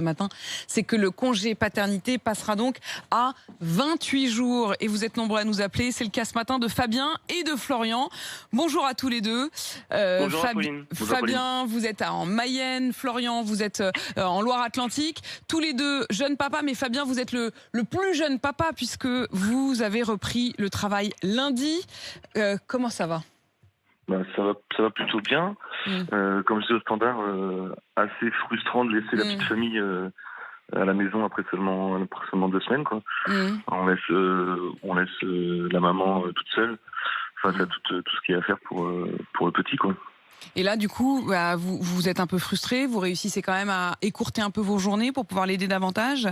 Matin, c'est que le congé paternité passera donc à 28 jours. Et vous êtes nombreux à nous appeler. C'est le cas ce matin de Fabien et de Florian. Bonjour à tous les deux. Bonjour Pauline. Fabien, vous êtes en Mayenne. Florian, vous êtes en Loire-Atlantique. Tous les deux jeunes papas. Mais Fabien, vous êtes le plus jeune papa puisque vous avez repris le travail lundi. Comment ça va ? Ça va plutôt bien. Comme je dis au standard, assez frustrant de laisser la petite famille à la maison après seulement 2 semaines, quoi. On laisse la maman toute seule face à tout ce qu'il y a à faire pour le petit, quoi. Et là, du coup, vous êtes un peu frustré. Vous réussissez quand même à écourter un peu vos journées pour pouvoir l'aider davantage.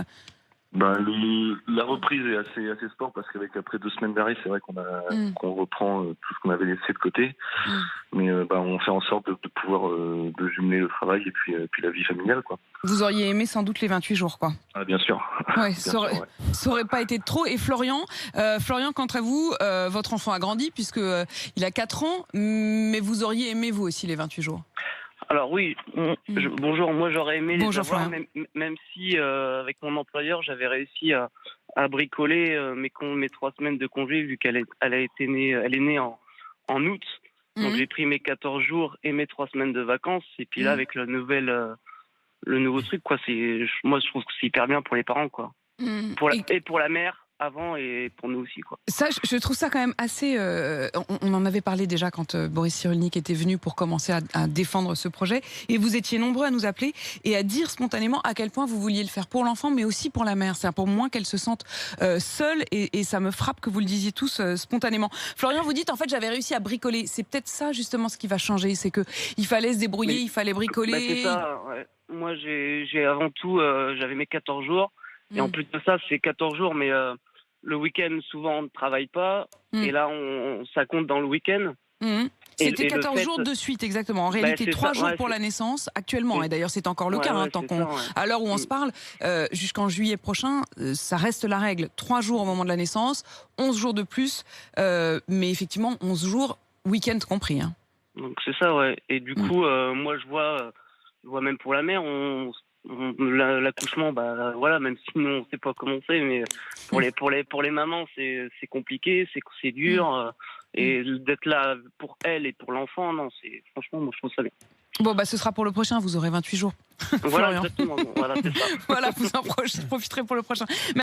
La reprise est assez sport parce qu'après 2 semaines d'arrêt, c'est vrai qu'on reprend tout ce qu'on avait laissé de côté. Mais on fait en sorte de pouvoir de jumeler le travail et puis la vie familiale, quoi. Vous auriez aimé sans doute les 28 jours, quoi. Ah, bien sûr. Ouais, ça aurait pas été de trop. Et Florian, quant à vous, votre enfant a grandi puisque il a 4 ans, mais vous auriez aimé vous aussi les 28 jours. Alors oui, bonjour, moi j'aurais aimé les avoir, même si avec mon employeur j'avais réussi à bricoler mes 3 semaines de congé vu qu'elle est née en août. Donc j'ai pris mes 14 jours et mes 3 semaines de vacances. Et puis là avec le nouveau truc, quoi, moi je trouve que c'est hyper bien pour les parents, quoi. Et pour la mère avant et pour nous aussi, quoi. Ça, je trouve ça quand même assez... on en avait parlé déjà quand Boris Cyrulnik était venu pour commencer à défendre ce projet. Et vous étiez nombreux à nous appeler et à dire spontanément à quel point vous vouliez le faire pour l'enfant, mais aussi pour la mère. C'est pour moins qu'elle se sente seule. Et ça me frappe que vous le disiez tous spontanément. Florian, vous dites, en fait, j'avais réussi à bricoler. C'est peut-être ça, justement, ce qui va changer. C'est qu'il fallait se débrouiller, il fallait bricoler. C'est ça, ouais. Moi, j'ai avant tout, j'avais mes 14 jours. Et en plus de ça, c'est 14 jours, mais... le week-end, souvent, on ne travaille pas. Et là, ça compte dans le week-end. C'était 14 jours de suite, exactement. En réalité, 3 jours pour la naissance, actuellement. Et d'ailleurs, c'est encore le cas. À l'heure où on se parle, jusqu'en juillet prochain, ça reste la règle. 3 jours au moment de la naissance, 11 jours de plus. Mais effectivement, 11 jours, week-end compris. Donc, c'est ça, ouais. Et du coup, moi, je vois même pour la mère, l'accouchement, voilà, même si nous on sait pas comment c'est, mais pour les mamans c'est compliqué, c'est dur, et d'être là pour elle et pour l'enfant, non, c'est franchement, moi je trouve ça bien. Bon, ce sera pour le prochain, vous aurez 28 jours. Voilà, exactement. Voilà, c'est ça. Voilà, vous en profiterez pour le prochain.